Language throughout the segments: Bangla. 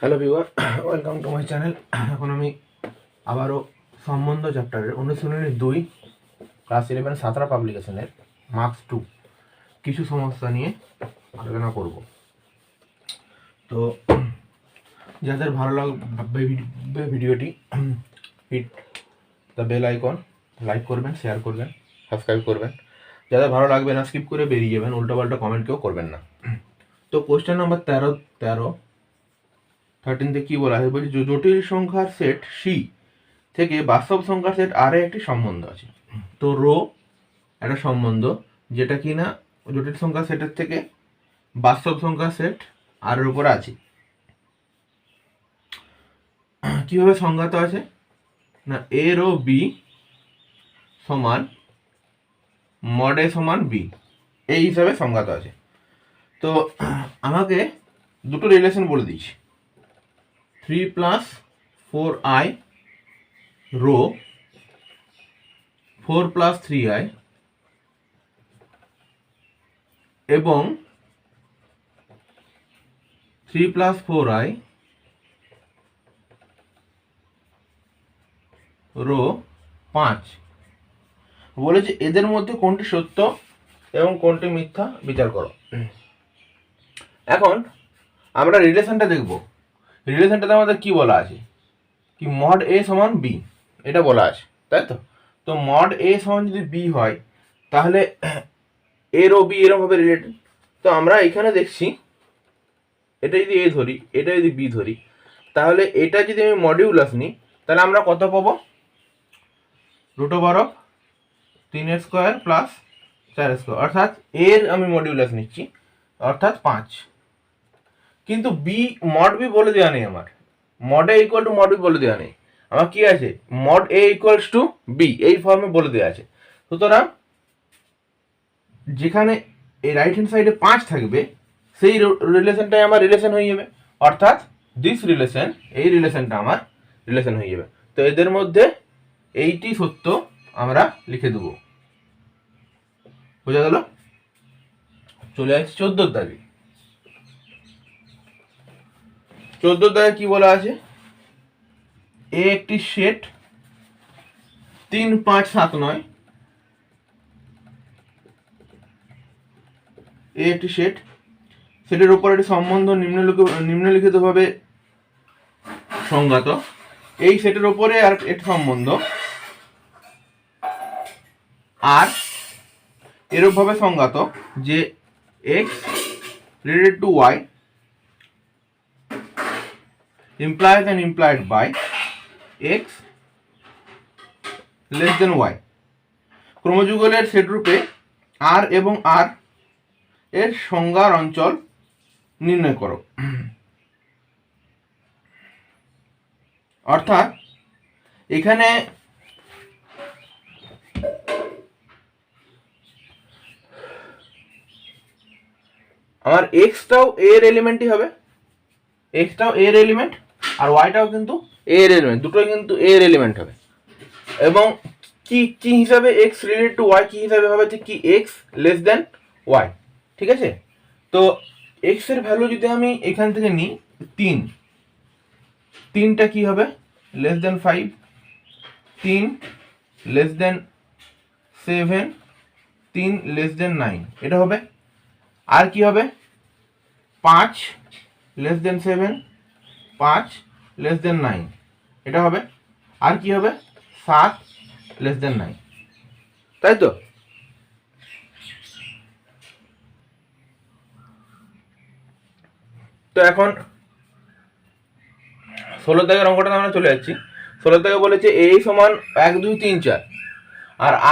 Hello viewer, welcome to my channel. এখন আমি আবারও সম্বন্ধ চ্যাপ্টারের অনুশীলনী 2 ক্লাস 11 সাঁতরা পাবলিকেশনের মার্কস 2 কিছু সমস্যা নিয়ে আলোচনা করব। তো যাদের ভালো লাগবে ভিডিওটি, hit the bell icon, like করবেন, শেয়ার করবেন, সাবস্ক্রাইব করবেন। যাদের ভালো লাগবে না স্কিপ করে বেরিয়ে যাবেন, উল্টোপাল্টা কমেন্ট কেউ করবেন না। তো কোয়েশ্চেন নাম্বার 13 কি বলা হয়, বলছি জটিল সংখ্যার সেট সি থেকে বাস্তব সংখ্যার সেট আর একটি সম্বন্ধ আছে। তো রো একটা সম্বন্ধ যেটা কিনা জটিল সংখ্যার সেটের থেকে বাস্তব সংখ্যার সেট আর এর উপর আছে। কিভাবে সংজ্ঞাত আছে না, এ রো বি সমান মড এ সমান বি, এই হিসাবে সংজ্ঞাত আছে। তো আমাকে দুটো রিলেশন বলে দিচ্ছি, 3 + 4i রো 4 + 3i এবং 3 + 4i রো 5 বলেছে এদের মধ্যে কোনটি সত্য এবং কোনটি মিথ্যা বিচার করো। এখন আমরা রিলেশনটা দেখব। রিলেশনটাতে আমাদের কি বলা আছে, কি মড এ সমান বি, এটা বলা আছে, তাই তো। তো মড এ সমান যদি বি হয় তাহলে এর ও বি এরকম ভাবে রিলেটেড। তো আমরা এখানে দেখছি এটা যদি এ ধরি, এটা যদি বি ধরি, তাহলে এটা যদি আমি মডিউলাস নিই তাহলে আমরা কত পাবো, √3 স্কোয়ার প্লাস 4 স্কোয়ার, অর্থাৎ এর আমি মডিউলাস নিচ্ছি অর্থাৎ 5। কিন্তু বি মড বি বলে দেওয়া নেই, আমার mod A equal to mod B বলে দেওয়া নেই, আমার কি আছে mod A equals to B, এই ফর্মে বলে দেওয়া আছে। সুতরাং যেখানে এই রাইট হ্যান্ড সাইডে 5 থাকবে সেই রিলেশনটাই আমার রিলেশন হয়ে যাবে, অর্থাৎ দিস রিলেশন, এই রিলেশনটা আমার রিলেশন হয়ে যাবে। তো এদের মধ্যে এইটি সত্য আমরা লিখে দেব, বোঝা গেল। চলে আসছে 14 দাগে। 14 দাগে কি বলা আছে, এ একটি সেট 3, 5, 7, 9, এ একটি সেট, সেটের উপর একটি সম্বন্ধ নিম্নলিখিত ভাবে সংজ্ঞাত। এই সেটের উপরে আর একটি সম্বন্ধ আর এরূপ ভাবে সংজ্ঞাত যে x related to y implies and implied by x less than y। ক্রমযুগলের সেট রূপে r এবং r এর সংজ্ঞার অঞ্চল নির্ণয় করো। অর্থাৎ এখানে আমার এক্সটাও এর এলিমেন্টই হবে, এক্সটাও এর এলিমেন্ট আর ওয়াইটাও কিন্তু এর এলিমেন্ট, দুটোই কিন্তু এর এলিমেন্ট হবে। এবং কি কি হিসাবে এক্স রিলেটেড টু ওয়াই কি হিসাবে হবে, ঠিক কি এক্স লেস দেন ওয়াই, ঠিক আছে। তো এক্স এর ভ্যালু যদি আমি এখান থেকে নিই 3, 3টা কি হবে less than 5, 3 less than 7, 3 less than 9, এটা হবে। আর কি হবে 5 লেস দেন 7, 5 লেস দেন 9, এটা হবে। আর কি হবে 7 লেস দেন 9, তাই তো। তো এখন 16 দাগের অঙ্কটা আমরা চলে যাচ্ছি। 16 দাগে বলেছে এ সমান 1, 2, 3, 4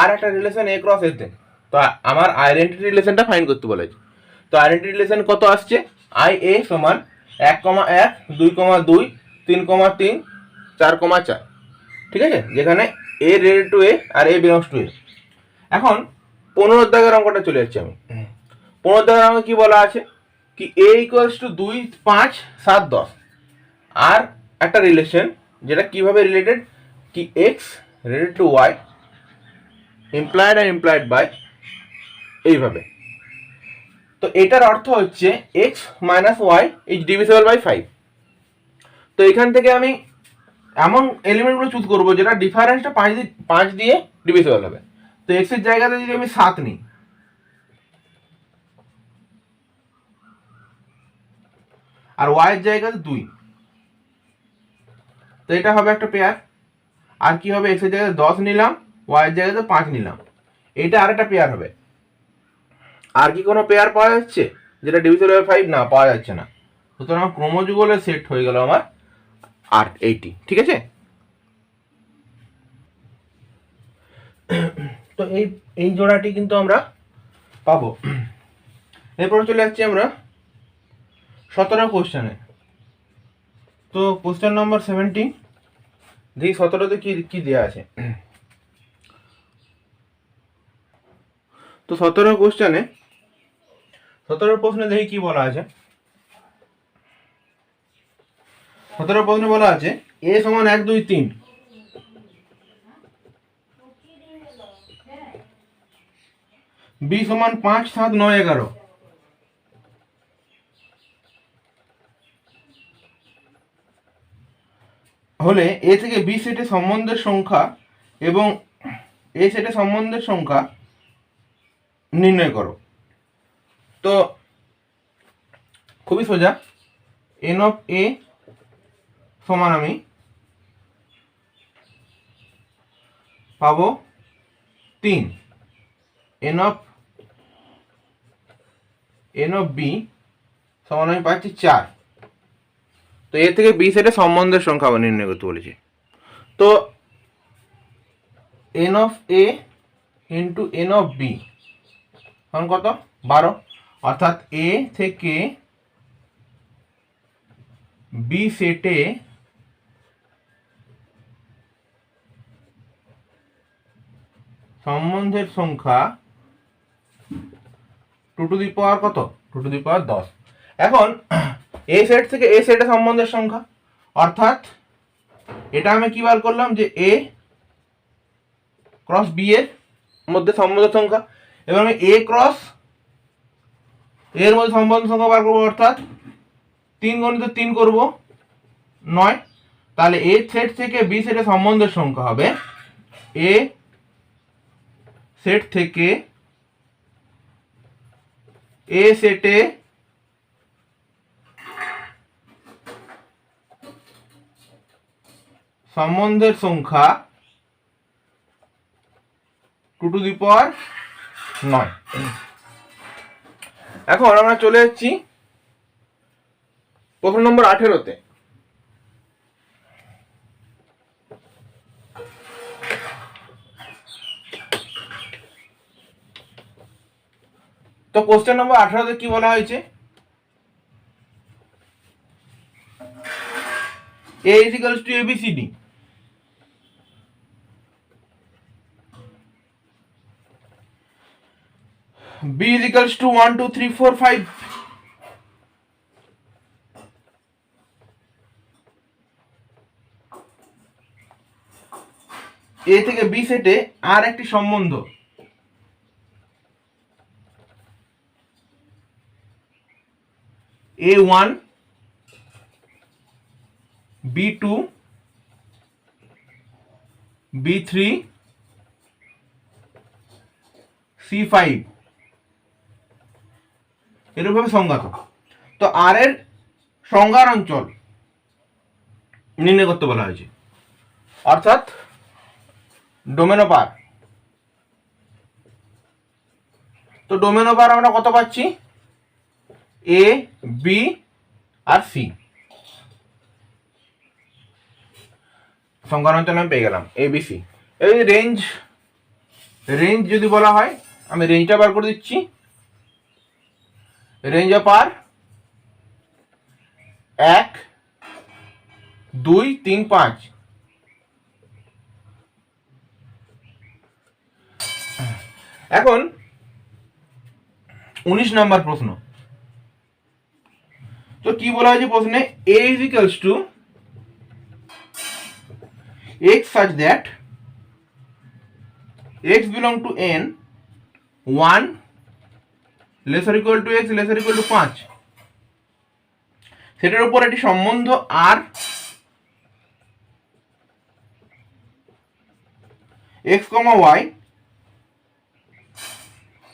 আর একটা রিলেশন এ ক্রস এতে। তো আমার আইডেন্টিটি রিলেশনটা ফাইন্ড করতে বলেছে। তো আইডেন্টিটি রিলেশন কত আসছে, আই এ সমান 1,1, 2,2, 3,3, 4,4, ঠিক আছে, যেখানে a related to a R a belongs to a. এখন 15 দাগের অঙ্কটা চলে যাচ্ছি আমি। 15 দাগের অঙ্কে কি বলা আছে, কি এ ইকুয়ালস টু 2, 5, 7, 10 আর একটা রিলেশন যেটা কিভাবে রিলেটেড, কি x related to y implied আর ইমপ্লাইড বাই, এইভাবে। তো এটার অর্থ হচ্ছে x minus y is divisible by 5। তো এখান থেকে আমি এমন এলিমেন্টগুলো চুজ করবো যেটা ডিফারেন্সটা 5 দিয়ে ডিভিজিবল হবে। তো এক্স এর জায়গাতে যদি আমি 7 নিই, আর ওয়াই এর জায়গাতে 2, তো এটা হবে একটা পেয়ার। আর কি হবে, এক্স এর জায়গাতে 10 নিলাম, ওয়াই এর জায়গাতে 5 নিলাম, এটা আরেকটা পেয়ার হবে। আর কি কোনো পেয়ার পাওয়া যাচ্ছে যেটা ডিভিজিবল হবে 5? না, পাওয়া যাচ্ছে না। সুতরাং ক্রোমোযুগলের সেট হয়ে গেল আমার 80। ঠিক আছে, তো এই জোড়াটি কিন্তু আমরা পাবো। এরপর চলে যাচ্ছি আমরা 17 কোশ্চেনে। তো কোশ্চেন নম্বর 17, দেখি 17তে কি দেওয়া আছে। তো 17 কোশ্চেনে 17 প্রশ্নে দেখি কি বলা আছে। 17 প্রশ্নে বলা আছে a সমান 1 2 3, b সমান 5 7 9 11, হলে এ থেকে বি সেটে সম্বন্ধের সংখ্যা এবং এ সেটে সম্বন্ধের সংখ্যা নির্ণয় করো। তো খুবই সোজা, এন অফ এ সমান আমি পাবো 3, এন অফ বি সমান আমি পাচ্ছি 4। তো এ থেকে বি সেটে সম্বন্ধের সংখ্যা আবার নির্ণয় করতে বলেছি। তো n of A into n of B সমান কত? 12। অর্থাৎ এ থেকে বি সেটে সম্বন্ধের সংখ্যা 2 টু দি পাওয়ার কত? 2 টু দি পাওয়ার 10। এখন এ সেট থেকে এ সেটে সম্বন্ধের সংখ্যা, অর্থাৎ এটা আমি কি বার করলাম যে এ ক্রস বি এর মধ্যে সম্বন্ধের সংখ্যা, এবার আমি এ ক্রস এর মধ্যে সম্বন্ধের সংখ্যা বার করবো, অর্থাৎ 3 গুণিত 3 করব 9। তাহলে এ সেট থেকে বি সেটে সম্বন্ধের সংখ্যা হবে এ সেট থেকে এ সেটে সম্বন্ধের সংখ্যা 2 টু দি পাওয়ার 9। এখন আমরা চলে যাচ্ছি প্রশ্ন নম্বর 18তে। তো কোশ্চেন নম্বর 18তে কি বলা হয়েছে, a is equals to abcd, b is equals to 1 2 3 4 5, a থেকে b সেটে আর একটি সম্বন্ধ a1 b2 b3 c5 এরূপভাবে সংজ্ঞাত। তো আর এর সংজ্ঞার অঞ্চল নির্ণয় করতে বলা হয়েছে, অর্থাৎ ডোমেন অফ আর। তো ডোমেন অফ আর আমরা কত পাচ্ছি? এ বি আর সি, সংখ্যার অঞ্চল আমি পেয়ে গেলাম এ বি সি। এই রেঞ্জ যদি বলা হয়, আমি রেঞ্জটা বার করে দিচ্ছি। Range of R 1 2 3 5। এখন 19 নম্বর প্রশ্ন। তো কি বলা হয়েছে প্রশ্নে, a is equals to x such that x belong to n 1 lesser equal to x lesser equal to 5, সেটার উপর একটি সম্বন্ধ R x comma y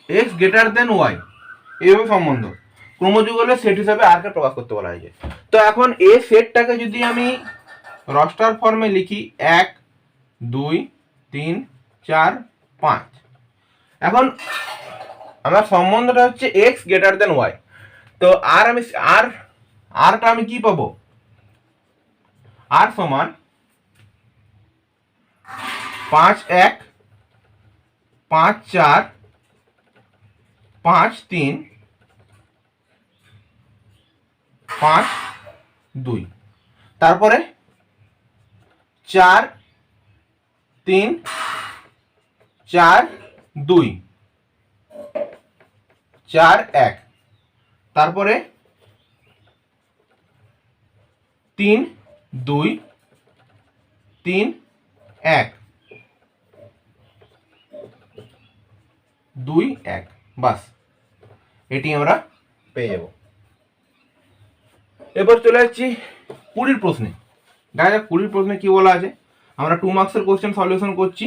x greater than y, এইভাবে সম্বন্ধ ক্রমযুগলের সেট হিসাবে আর কে প্রকাশ করতে বলা হয়েছে। তো এখন এই সেটটাকে যদি আমি রস্টার ফর্মে লিখি 1 2 3 4 5, এখন আমার সম্বন্ধটা হচ্ছে এক্স গ্রেটার দেন ওয়াই। তো আর আমি আরটা আমি কি পাবো, আর সমান 5 1 5 4 5 3 5 2, তারপরে 4 3 4 2 4 1, তারপরে 3 2 3 1 2 1, বাস এটি আমরা পেয়ে যাব। এবার চলে যাচ্ছি 20 প্রশ্নে। দেখা যাক 20 প্রশ্নে কি বলা আছে। আমরা 2 মার্কসের কোশ্চেন সলিউশন করছি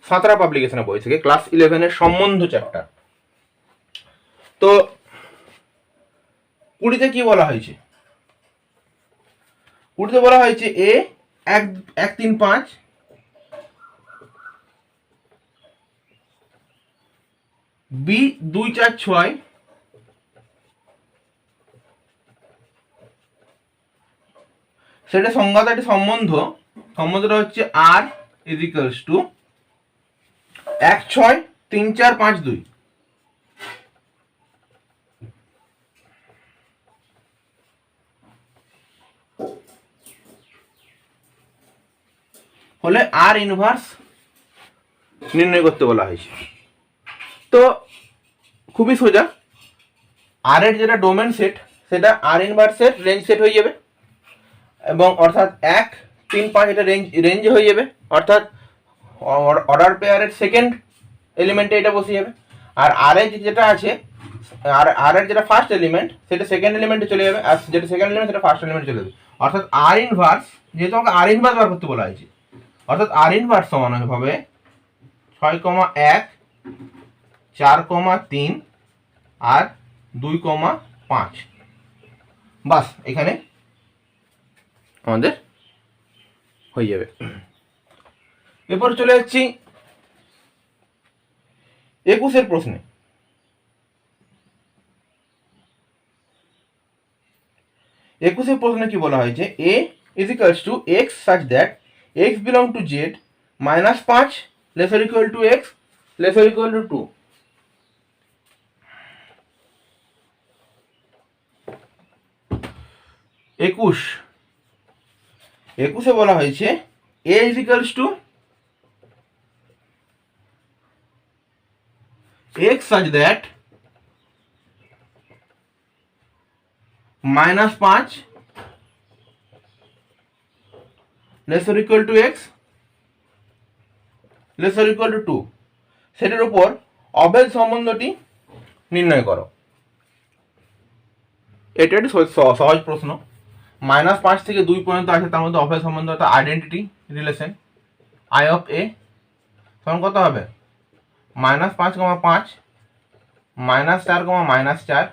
সাঁতরা পাবলিকেশনের বই থেকে, ক্লাস 11 এর সম্বন্ধ চ্যাপ্টার। তো 20তে কি বলা হয়েছে, 20তে বলা হয়েছে এ 1 3 5 বি 2 4 6, সেটা সংজ্ঞাত একটি সম্বন্ধটা হচ্ছে আর ইজ ইকুয়ালস টু 1 6 3 4 5 2। হলে আর ইনভার্স নির্ণয় করতে বলা হয়েছে। তো খুবই সোজা, আর এর যেটা ডোমেন সেট সেটা আর ইনভার্সের রেঞ্জ সেট হয়ে যাবে, এবং অর্থাৎ 1 3 5 এটা রেঞ্জে হয়ে যাবে, অর্থাৎ অর্ডার পেয়ারের সেকেন্ড এলিমেন্টে এটা বসে যাবে। আর আর এর যেটা আছে, আর এর যেটা ফার্স্ট এলিমেন্ট সেটা সেকেন্ড এলিমেন্টে চলে যাবে, আর যেটা সেকেন্ড এলিমেন্ট সেটা ফার্স্ট এলিমেন্টে চলে যাবে। অর্থাৎ আর ইনভার্স, যেহেতু আমাকে আর ইনভার্স বার করতে বলা হয়েছে, অর্থাৎ আর ইনভার্স সমান হবে 6 1 4 3 আর 2 5, বাস এখানে আমাদের হয়ে যাবে। এরপর চলে যাচ্ছি 21 প্রশ্নে। 21 প্রশ্নে কি বলা হয়েছে, A is equals to x such that x belong to Z -5 lesser equal to x lesser equal to 2। একুশে বলা হয়েছে A is equals to x such that -5 lesser equal to x lesser equal to 2, সেটার উপর অভেদ সম্বন্ধটি নির্ণয় করো। এটা একটি সহজ প্রশ্ন। -5 থেকে 2 পর্যন্ত আছে, তার মধ্যে অভেদ সম্বন্ধ অর্থাৎ আইডেন্টিটি রিলেশন আই অফ এ সমান কত হবে, -5 5 -4 -4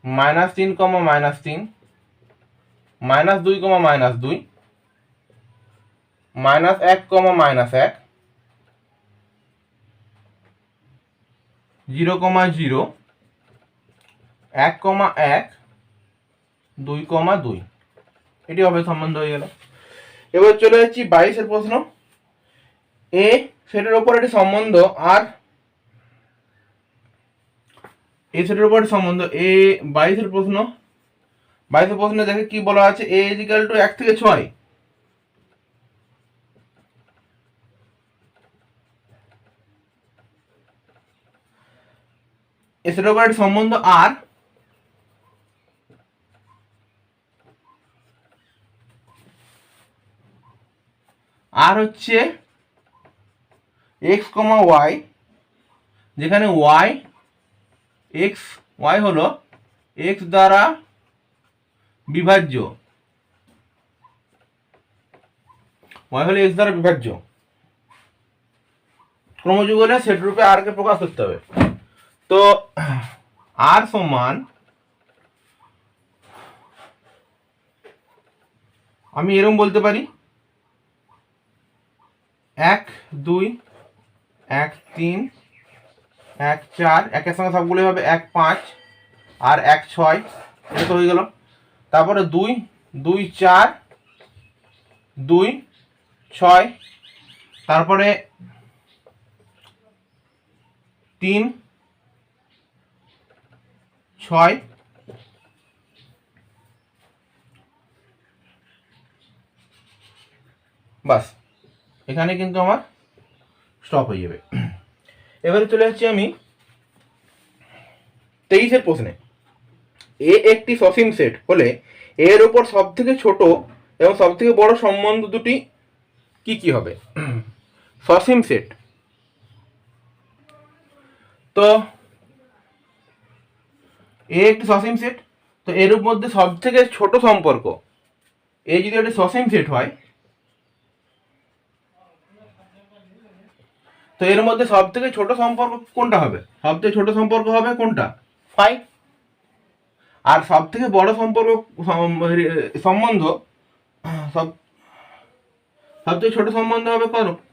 -3 -3 -2 -2 -1 -1 0 0 1 1 2 2, এটি হবে সম্বন্ধ হয়ে গেল। এবার চলে যাচ্ছি 22 প্রশ্ন। এ সেটার উপর একটি সম্বন্ধ আর এ সেটার উপর সম্বন্ধ এ 22 প্রশ্নে দেখে কি বলা আছে, এ ইজ ইকুয়াল টু 1 থেকে 6, এ সেটার উপর একটি সম্বন্ধ আর হচ্ছে এক্স কমা ওয়াই, যেখানে ওয়াই হলো এক্স দ্বারা বিভাজ্য ওয়াই হলো এক্স দ্বারা বিভাজ্য, ক্রমযুগ হলে সেট রূপে আর কে প্রকাশ করতে হবে। তো আর সমান আমি এরকম বলতে পারি 1 2 1 3 1 4, একের সঙ্গে সবগুলো হবে 1 5 আর 1 6, এটা তো হয়ে গেল। তারপরে 2 2 4 2 6, তারপরে 3 6, বাস এখানে কিন্তু আমার স্টপ হয়ে যাবে। এবারে চলে যাচ্ছি আমি 23-এর প্রশ্নে। এ একটি সসীম সেট হলে এর উপর সব থেকে ছোট এবং সব থেকে বড় সম্বন্ধ দুটি কি কি হবে? সসীম সেট, তো এ একটি সসীম সেট, তো এর মধ্যে সব থেকে ছোট সম্পর্ক, এ যদি একটি সসীম সেট হয় তো এর মধ্যে সব থেকে ছোট সম্পর্ক কোনটা হবে? সব থেকে ছোট সম্পর্ক হবে কোনটা? 5। আর সব থেকে বড় সম্পর্ক সম্বন্ধ সব থেকে ছোট সম্বন্ধ হবে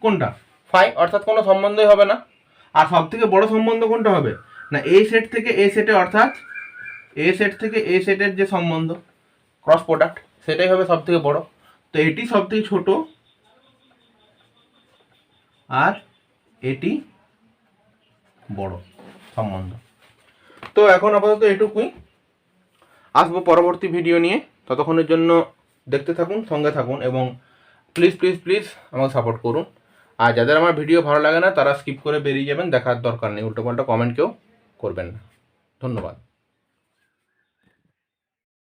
কোনটা? 5, অর্থাৎ কোনো সম্বন্ধই হবে না। আর সব থেকে বড় সম্বন্ধ কোনটা হবে? না এই সেট থেকে এই সেটে, অর্থাৎ এ সেট থেকে এ সেটের যে সম্বন্ধ ক্রস প্রোডাক্ট, সেটাই হবে সব থেকে বড়। তো এটি সব থেকে ছোট আর এটি বড় সম্বন্ধ। তো এখন আপাতত এটুকুই, আসবো পরবর্তী ভিডিও নিয়ে। ততক্ষণের জন্য দেখতে থাকুন, সঙ্গে থাকুন এবং প্লিজ প্লিজ প্লিজ আমাকে সাপোর্ট করুন। আর যাদের আমার ভিডিও ভালো লাগে না তারা স্কিপ করে বেরিয়ে যাবেন, দেখার দরকার নেই, উল্টোপাল্টা কমেন্ট কেউ করবেন না। ধন্যবাদ।